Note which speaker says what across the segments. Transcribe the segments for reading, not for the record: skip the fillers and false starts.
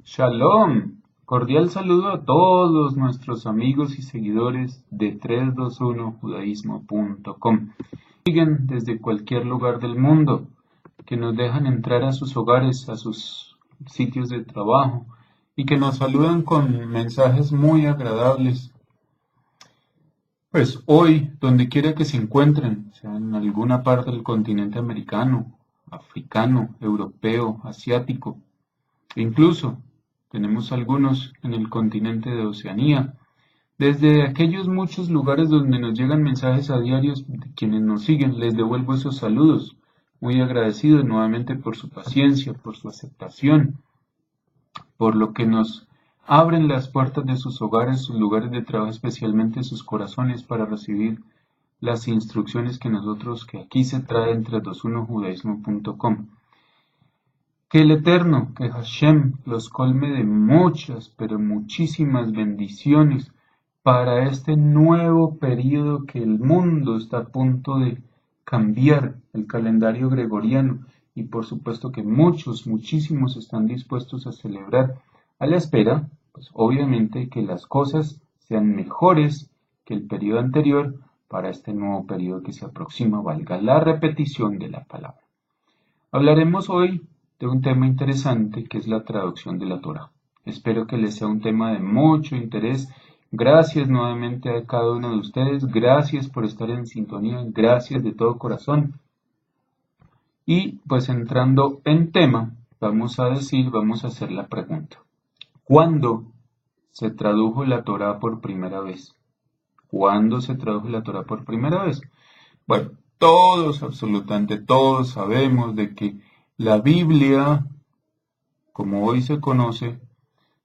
Speaker 1: Shalom, cordial saludo a todos nuestros amigos y seguidores de 321judaismo.com. Siguen desde cualquier lugar del mundo, que nos dejan entrar a sus hogares, a sus sitios de trabajo y que nos saludan con mensajes muy agradables. Pues hoy, donde quiera que se encuentren, sea en alguna parte del continente americano, africano, europeo, asiático, e incluso tenemos algunos en el continente de Oceanía, desde aquellos muchos lugares donde nos llegan mensajes a diarios de quienes nos siguen, les devuelvo esos saludos, muy agradecido nuevamente por su paciencia, por su aceptación, por lo que nos abren las puertas de sus hogares, sus lugares de trabajo, especialmente sus corazones, para recibir las instrucciones que aquí se trae en 321judaismo.com. Que el Eterno, que Hashem, los colme de muchas, pero muchísimas bendiciones para este nuevo periodo que el mundo está a punto de cambiar, el calendario gregoriano, y por supuesto que muchísimos están dispuestos a celebrar a la espera, pues obviamente que las cosas sean mejores que el periodo anterior para este nuevo periodo que se aproxima, valga la repetición de la palabra. Hablaremos hoy de un tema interesante que es la traducción de la Torá. Espero que les sea un tema de mucho interés. Gracias nuevamente a cada uno de ustedes. Gracias por estar en sintonía. Gracias de todo corazón. Y pues entrando en tema, vamos a hacer la pregunta. ¿Cuándo se tradujo la Torá por primera vez? ¿Cuándo se tradujo la Torá por primera vez? Bueno, absolutamente todos sabemos de que la Biblia, como hoy se conoce,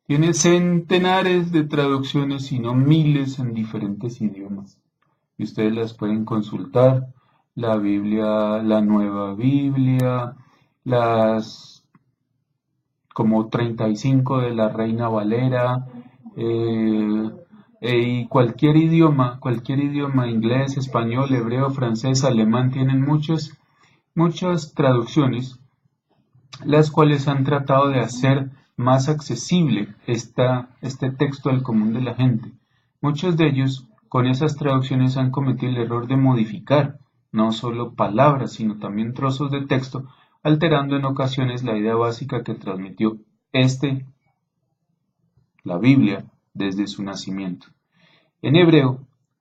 Speaker 1: tiene centenares de traducciones, si no miles, en diferentes idiomas. Y ustedes las pueden consultar. La Biblia, la Nueva Biblia, las como 35 de la Reina Valera, y cualquier idioma, inglés, español, hebreo, francés, alemán, tienen muchas traducciones, las cuales han tratado de hacer más accesible este texto al común de la gente. Muchos de ellos, con esas traducciones, han cometido el error de modificar no solo palabras, sino también trozos de texto, alterando en ocasiones la idea básica que transmitió la Biblia, desde su nacimiento. En hebreo,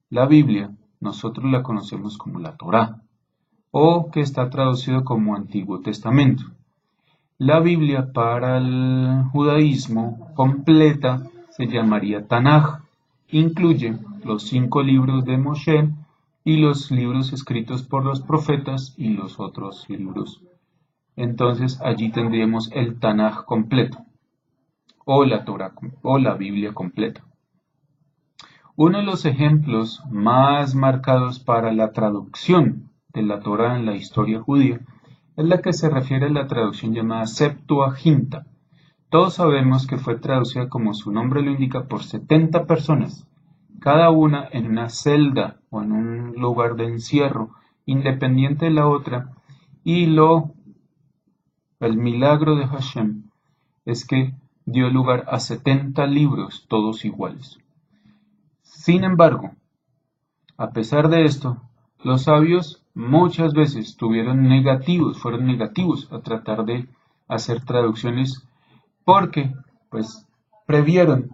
Speaker 1: la Biblia, nosotros la conocemos como la Torá, o que está traducido como Antiguo Testamento. La Biblia para el judaísmo completa se llamaría Tanaj. Incluye los 5 libros de Moshe y los libros escritos por los profetas y los otros libros. Entonces allí tendríamos el Tanaj completo, o la Torá, o la Biblia completa. Uno de los ejemplos más marcados para la traducción de la Torá en la historia judía es la que se refiere a la traducción llamada Septuaginta. Todos sabemos que fue traducida, como su nombre lo indica, por 70 personas, cada una en una celda o en un lugar de encierro, independiente de la otra, y el milagro de Hashem es que dio lugar a 70 libros, todos iguales. Sin embargo, a pesar de esto, los sabios muchas veces fueron negativos a tratar de hacer traducciones porque, pues, previeron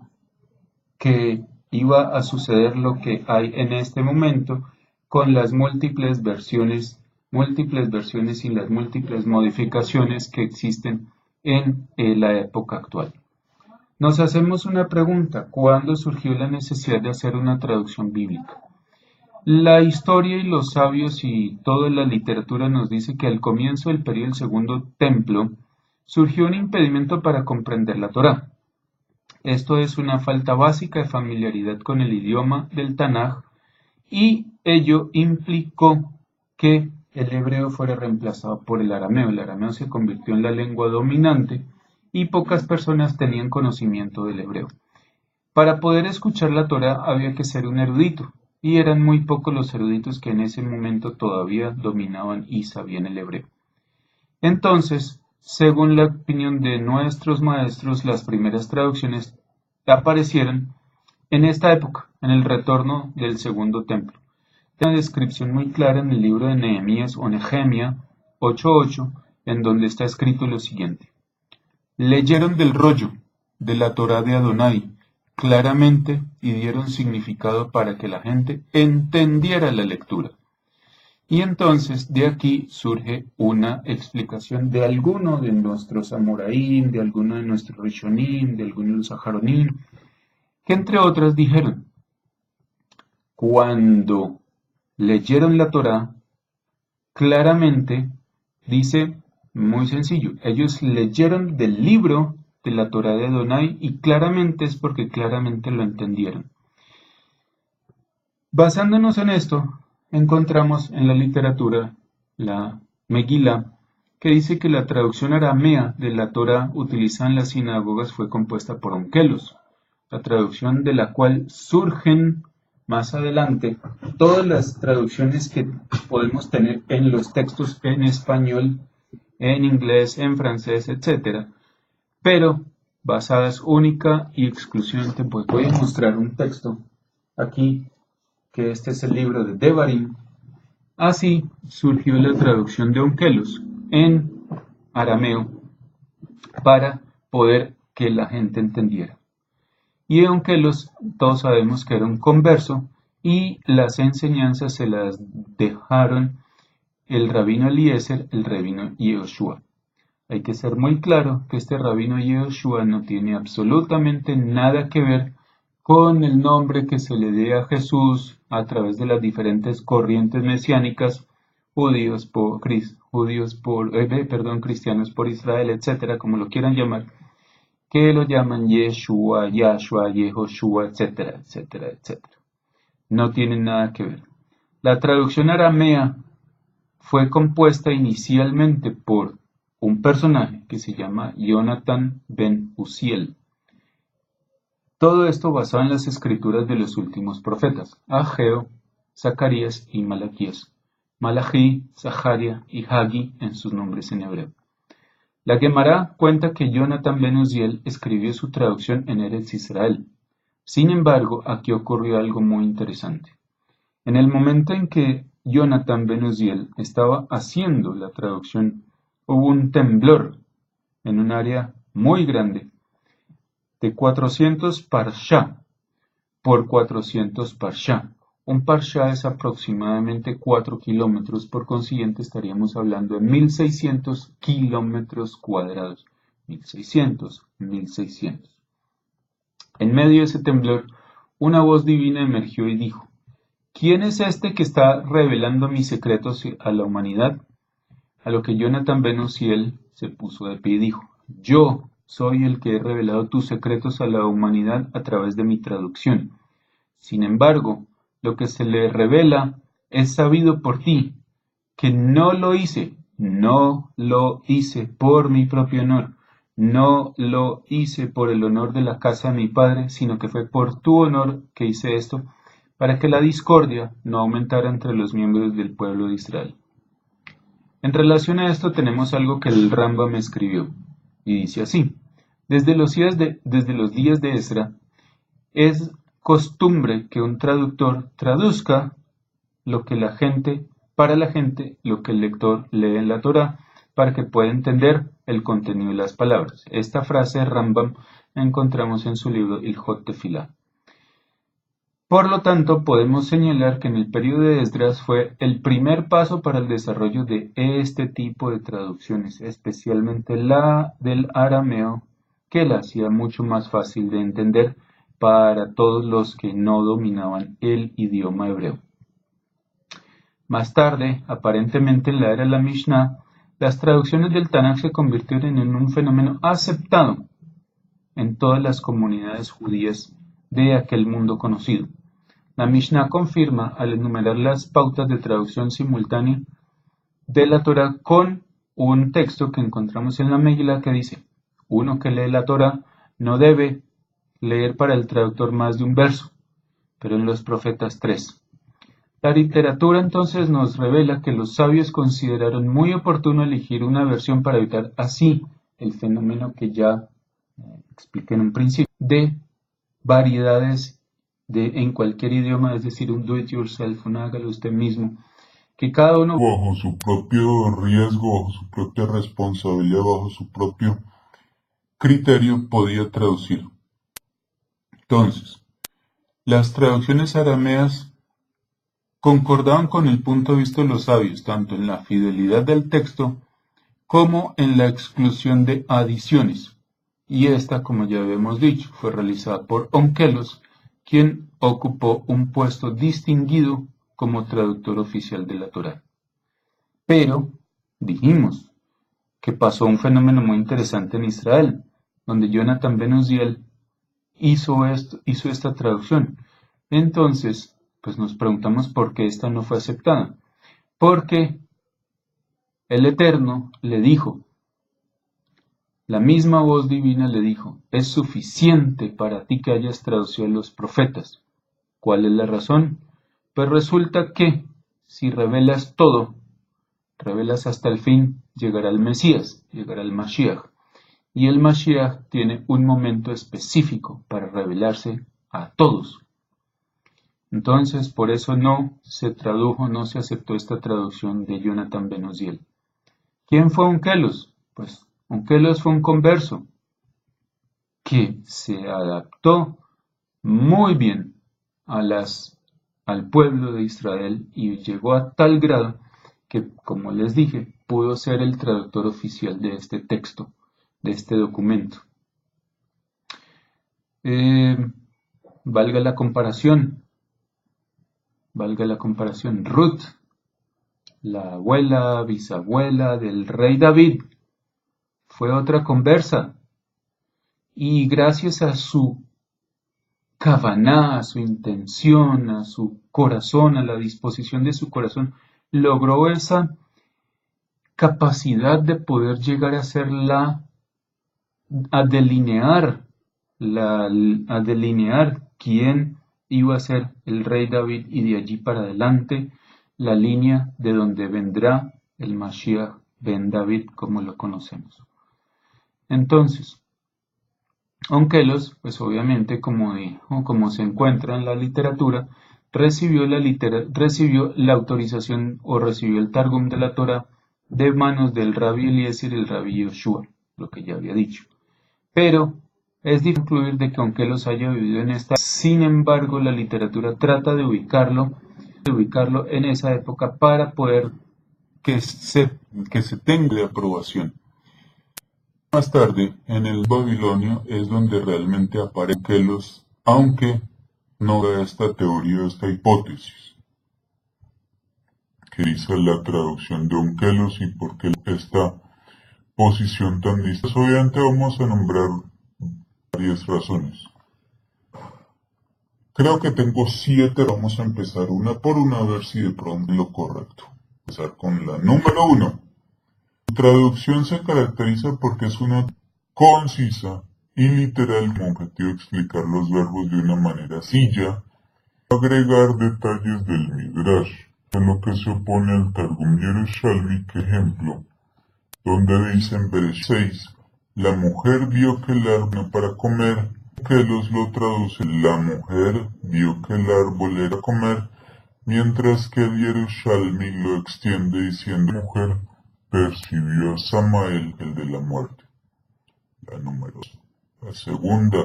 Speaker 1: que iba a suceder lo que hay en este momento con las múltiples versiones y las múltiples modificaciones que existen en la época actual. Nos hacemos una pregunta: ¿cuándo surgió la necesidad de hacer una traducción bíblica? La historia y los sabios y toda la literatura nos dice que al comienzo del periodo del Segundo Templo surgió un impedimento para comprender la Torá. Esto es una falta básica de familiaridad con el idioma del Tanaj, y ello implicó que el hebreo fuera reemplazado por el arameo. El arameo se convirtió en la lengua dominante y pocas personas tenían conocimiento del hebreo. Para poder escuchar la Torá había que ser un erudito, y eran muy pocos los eruditos que en ese momento todavía dominaban y sabían el hebreo. Entonces Según la opinión de nuestros maestros, las primeras traducciones aparecieron en esta época, en el retorno del segundo templo. Hay una descripción muy clara en el libro de Nehemías o Nehemia 8:8, en donde está escrito lo siguiente: leyeron del rollo de la Torá de Adonai claramente y dieron significado para que la gente entendiera la lectura. Y entonces de aquí surge una explicación de alguno de nuestros Amoraim, de alguno de nuestros Rishonim, de alguno de los Aharonim, que entre otras dijeron: cuando leyeron la Torá, claramente dice, muy sencillo, ellos leyeron del libro de la Torá de Adonai y claramente es porque claramente lo entendieron. Basándonos en esto, encontramos en la literatura la Megilá, que dice que la traducción aramea de la Torá utilizada en las sinagogas fue compuesta por Onkelos, la traducción de la cual surgen más adelante todas las traducciones que podemos tener en los textos en español, en inglés, en francés, etc. Pero basadas única y exclusivamente, pues voy a mostrar un texto aquí, que este es el libro de Devarim. Así surgió la traducción de Onkelos en arameo para poder que la gente entendiera. Y Onkelos, todos sabemos que era un converso, y las enseñanzas se las dejaron el rabino Eliezer, el rabino Yehoshua. Hay que ser muy claro que este rabino Yehoshua no tiene absolutamente nada que ver con el nombre que se le dé a Jesús a través de las diferentes corrientes mesiánicas, cristianos por Israel, etcétera, como lo quieran llamar, que lo llaman Yeshua, Yahshua, Yehoshua, etcétera, etcétera, etcétera. No tienen nada que ver. La traducción aramea fue compuesta inicialmente por un personaje que se llama Jonathan ben Uziel. Todo esto basado en las escrituras de los últimos profetas, Ageo, Zacarías y Malaquías, Malají, Zaharia y Hagi en sus nombres en hebreo. La Gemara cuenta que Jonathan ben Uziel escribió su traducción en Eretz Israel. Sin embargo, aquí ocurrió algo muy interesante. En el momento en que Jonathan ben Uziel estaba haciendo la traducción, hubo un temblor en un área muy grande de 400 parshá por 400 parshá. Un parshá es aproximadamente 4 kilómetros, por consiguiente estaríamos hablando de 1600 kilómetros cuadrados. 1600. En medio de ese temblor, una voz divina emergió y dijo: ¿quién es este que está revelando mis secretos a la humanidad? A lo que Jonathan ben Uziel se puso de pie y dijo: yo soy el que he revelado tus secretos a la humanidad a través de mi traducción. Sin embargo, lo que se le revela es sabido por ti, que no lo hice por mi propio honor, no lo hice por el honor de la casa de mi padre, sino que fue por tu honor que hice esto, para que la discordia no aumentara entre los miembros del pueblo de Israel. En relación a esto tenemos algo que el Rambam escribió, y dice así: desde los días de Esdra, es costumbre que un traductor traduzca para la gente lo que el lector lee en la Torá, para que pueda entender el contenido de las palabras. Esta frase Rambam la encontramos en su libro Ilhot Tefilá. Por lo tanto, podemos señalar que en el periodo de Esdras fue el primer paso para el desarrollo de este tipo de traducciones, especialmente la del arameo, que la hacía mucho más fácil de entender para todos los que no dominaban el idioma hebreo. Más tarde, aparentemente en la era de la Mishnah, las traducciones del Tanaj se convirtieron en un fenómeno aceptado en todas las comunidades judías de aquel mundo conocido. La Mishnah confirma al enumerar las pautas de traducción simultánea de la Torá con un texto que encontramos en la Megilá que dice: uno que lee la Torá no debe leer para el traductor más de un verso, pero en los profetas 3. La literatura entonces nos revela que los sabios consideraron muy oportuno elegir una versión para evitar así el fenómeno que ya expliqué en un principio, de variedades en cualquier idioma, es decir, un do-it-yourself, un hágalo usted mismo, que cada uno
Speaker 2: bajo su propio riesgo, bajo su propia responsabilidad, bajo su propio criterio podía traducir. Entonces, las traducciones arameas concordaban con el punto de vista de los sabios, tanto en la fidelidad del texto como en la exclusión de adiciones. Y esta, como ya habíamos dicho, fue realizada por Onkelos, quien ocupó un puesto distinguido como traductor oficial de la Torá. Pero, dijimos, que pasó un fenómeno muy interesante en Israel, donde Jonathan Ben Uziel hizo esta traducción. Entonces, pues nos preguntamos por qué esta no fue aceptada. Porque el Eterno le dijo, la misma voz divina le dijo, es suficiente para ti que hayas traducido a los profetas. ¿Cuál es la razón? Pues resulta que si revelas todo, revelas hasta el fin, llegará el Mesías, llegará el Mashiach. Y el Mashiach tiene un momento específico para revelarse a todos. Entonces, por eso no se tradujo, no se aceptó esta traducción de Jonathan Ben Uziel. ¿Quién fue Onkelos? Pues Onkelos fue un converso que se adaptó muy bien al pueblo de Israel y llegó a tal grado que, como les dije, pudo ser el traductor oficial de este texto, de este documento. Valga la comparación, Ruth, la abuela, bisabuela del rey David, fue otra conversa, y gracias a su kavaná, a su intención, a su corazón, a la disposición de su corazón, logró esa capacidad de poder llegar a ser a delinear quién iba a ser el rey David, y de allí para adelante la línea de donde vendrá el Mashiach ben David como lo conocemos. Entonces, Onkelos, pues obviamente como se encuentra en la literatura, recibió la autorización o recibió el Targum de la Torá de manos del Rabbi Eliezer y el Rabbi Yoshua, lo que ya había dicho. Pero es difícil concluir de que Onkelos haya vivido en esta. Sin embargo, la literatura trata de ubicarlo en esa época para poder que se tenga de aprobación. Más tarde, en el babilonio es donde realmente aparece Onkelos, aunque no da esta teoría, esta hipótesis, que dice la traducción de Onkelos y por qué esta posición tan distinta. Obviamente vamos a nombrar varias razones. Creo que tengo 7, vamos a empezar una por una a ver si de pronto es lo correcto. Empezar con la número 1. Su traducción se caracteriza porque es una concisa y literal con objetivo de explicar los verbos de una manera sencilla, agregar detalles del Midrash, en lo que se opone al Targum Yerushalmi, que ejemplo, donde dice en Bereshit 6, la mujer vio que el árbol para comer, que los lo traduce, la mujer vio que el árbol era comer, mientras que el Yerushalmi lo extiende diciendo, la mujer percibió a Samael, el de la muerte. La número 2. La segunda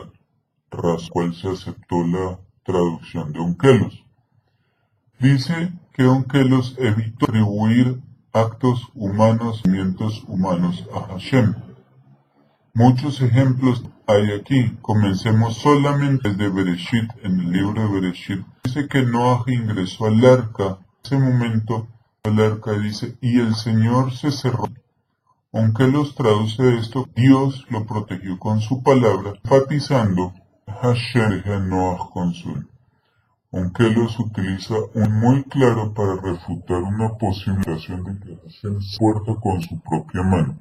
Speaker 2: razón cual se aceptó la traducción de Onkelos. Dice que Onkelos evitó atribuir actos humanos, sentimientos humanos a Hashem. Muchos ejemplos hay aquí. Comencemos solamente desde Bereshit, en el libro de Bereshit. Dice que Noah ingresó al arca. En ese momento, el arca dice, y el Señor se cerró. Onkelos traduce esto, Dios lo protegió con su palabra, enfatizando Hashem a Noah con su. Onkelos utiliza un muy claro para refutar una posible situación de que Hashem se puerta con su propia mano.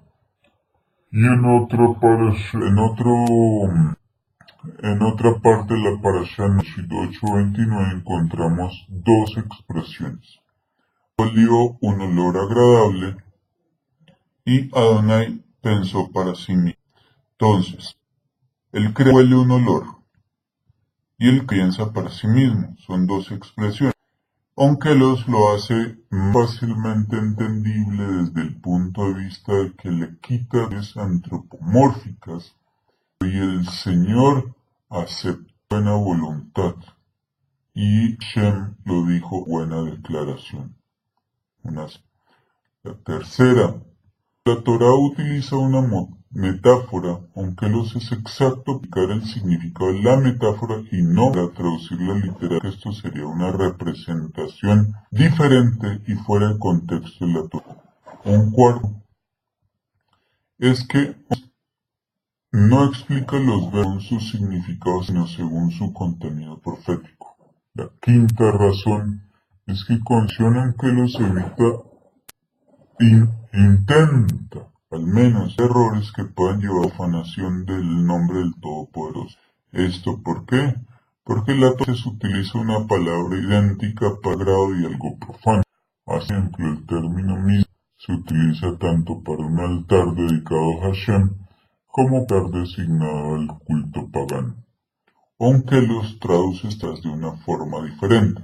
Speaker 2: Y en otro En otra parte de la parasha Noshit 8:29 encontramos dos expresiones. Olió un olor agradable y Adonai pensó para sí mismo. Entonces, el creador huele un olor y él piensa para sí mismo. Son dos expresiones. Aunque lo hace fácilmente entendible desde el punto de vista de que le quita las antropomórficas y el Señor aceptó buena voluntad y Shem lo dijo buena declaración. La tercera, la Torá utiliza una metáfora, aunque los es exacto aplicar el significado de la metáfora y no para traducirla literal, que esto sería una representación diferente y fuera de contexto de la Torá. Un cuarto es que no explica los verbos su significado sino según su contenido profético. La quinta razón es que condicionan que los evita intenta, al menos, errores que puedan llevar a profanación del nombre del Todopoderoso. ¿Esto por qué? Porque la Torá se utiliza una palabra idéntica para grado y algo profano. Por ejemplo, el término mismo se utiliza tanto para un altar dedicado a Hashem como para designado al culto pagano, aunque los traduce de una forma diferente.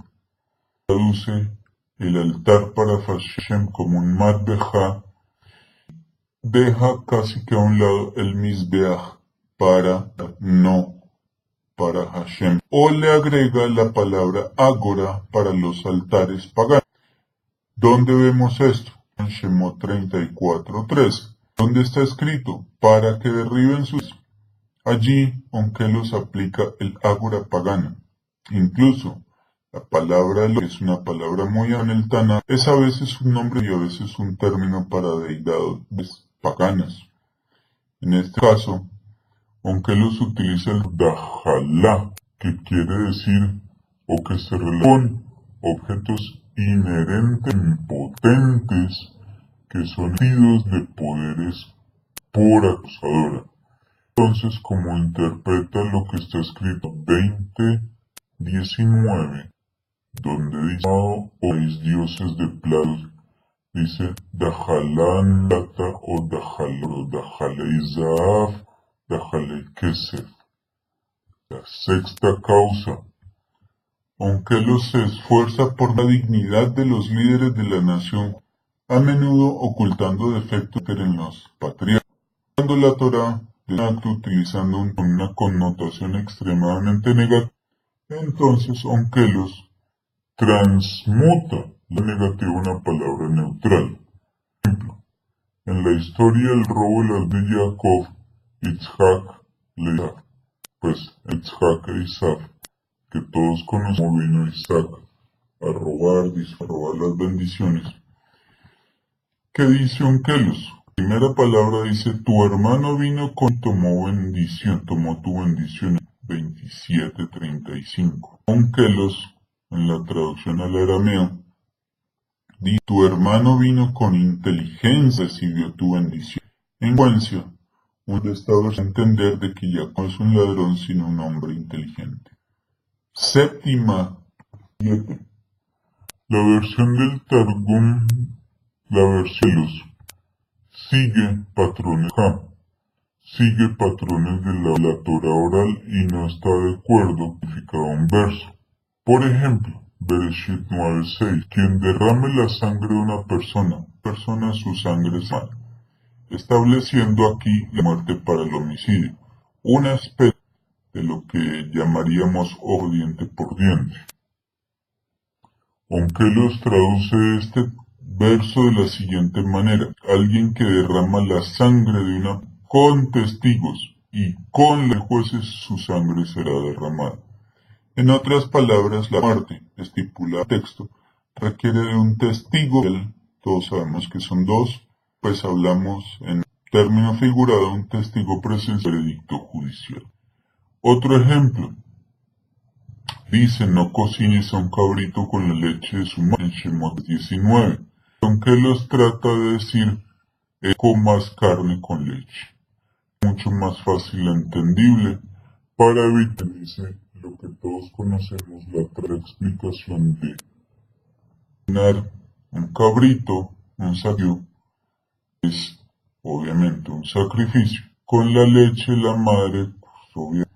Speaker 2: Traduce el altar para Hashem como un Madbejá, deja casi que a un lado el Mizbeach para Hashem, o le agrega la palabra Ágora para los altares paganos. ¿Dónde vemos esto? En Shemot 34:13, donde está escrito, para que derriben sus... Allí, aunque los aplica el Ágora pagana. Incluso, la palabra Elohim es una palabra muy en el Tanaj, es a veces un nombre y a veces un término para deidades paganas. En este caso, aunque los utiliza el Dajalá, que quiere decir o que se relaciona con objetos inherentes impotentes que son nacidos de poderes por acusadora. Entonces, como interpreta lo que está escrito 20:19, donde dice, o dioses de plata, dice, Dajalán Lata o Dajalei Zaaf, Dajalei Kesef. La sexta causa, aunque los se esfuerza por la dignidad de los líderes de la nación, a menudo ocultando defectos en los patriarcas. Cuando la Torá de un acto utilizando una connotación extremadamente negativa, entonces aunque los transmuta la negativa a una palabra neutral. Por ejemplo, en la historia del robo de las de Jacob, Yitzhak le da, pues Yitzhak e Isaac, que todos conocemos, vino Isaac a robar las bendiciones. ¿Qué dice Onkelos? La primera palabra dice, tu hermano vino con tomó tu bendición, 27:35. Onkelos, en la traducción al arameo, dice, tu hermano vino con inteligencia, recibió tu bendición. En consecuencia, un estado a entender de que ya no es un ladrón, sino un hombre inteligente. Séptima, 7. La versión del Targum, la versión sigue patrones de la Torá oral y no está de acuerdo significado un verso. Por ejemplo, Bereshit 9:6, quien derrame la sangre de una persona su sangre es mala, estableciendo aquí la muerte para el homicidio, un aspecto de lo que llamaríamos ojo diente por diente. Aunque los traduce este verso de la siguiente manera, alguien que derrama la sangre de una con testigos y con los jueces su sangre será derramada. En otras palabras, la muerte, estipulada en el texto, requiere de un testigo. Todos sabemos que son dos, pues hablamos en término figurado un testigo presencial veredicto judicial. Otro ejemplo, dice, no cocines a un cabrito con la leche de su madre, en Shemot 19, aunque los trata de decir, comas carne con leche. Mucho más fácil y entendible, para evitar, dice, lo que todos conocemos, la otra explicación de llenar un cabrito, un sacrificio, es obviamente un sacrificio. Con la leche la madre, pues, obviamente,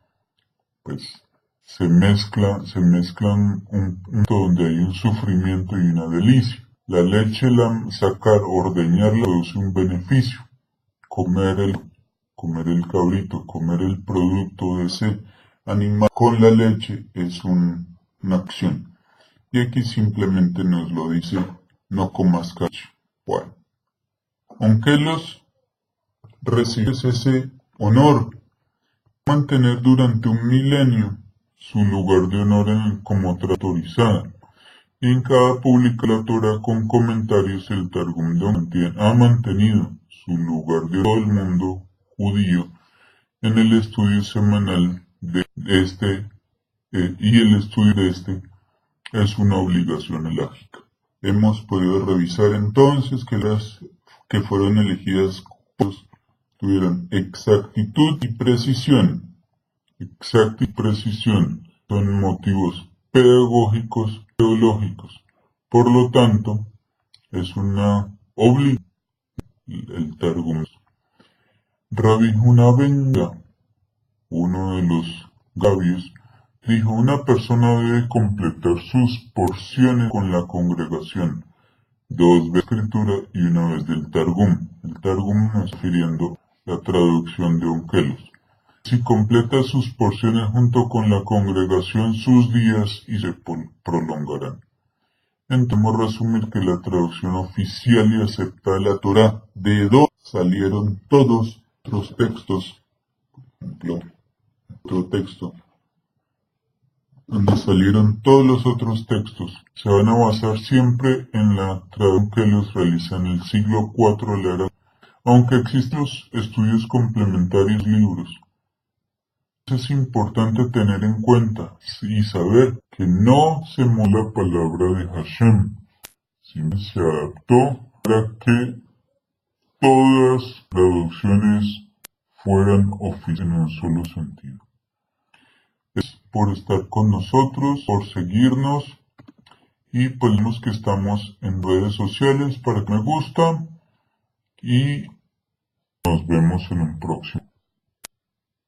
Speaker 2: pues se mezclan un punto donde hay un sufrimiento y una delicia. La leche, sacar, ordeñarla, produce un beneficio. Comer el cabrito, comer el producto de ese animal con la leche es una acción. Y aquí simplemente nos lo dice, no comas cacho. Bueno, aunque los recibes ese honor, mantener durante un milenio su lugar de honor como autorizada. Y en cada publica la Torá con comentarios el Targum ha mantenido su lugar de todo el mundo judío en el estudio semanal de este y el estudio de este es una obligación elágica. Hemos podido revisar entonces que las que fueron elegidas tuvieran exactitud y precisión. Exactitud y precisión son motivos pedagógicos, teológicos. Por lo tanto, es una obligación el Targum. Rabbi Huna ben Yehuda, uno de los gabios, dijo: una persona debe completar sus porciones con la congregación, 2 veces de escritura y una vez del Targum. El Targum nos está refiriendo la traducción de Onkelos. Si completa sus porciones junto con la congregación, sus días y se prolongarán. Intentemos resumir que la traducción oficial y aceptada de la Torá, de donde salieron todos otros textos, por ejemplo, otro texto, donde salieron todos los otros textos, se van a basar siempre en la traducción que los realiza en el siglo IV de la era, aunque existen los estudios complementarios libros. Es importante tener en cuenta y saber que no se modificó la palabra de Hashem, sino se adaptó para que todas las traducciones fueran oficiales en un solo sentido. Es por estar con nosotros, por seguirnos y pues que estamos en redes sociales para que me gusta y nos vemos en un próximo.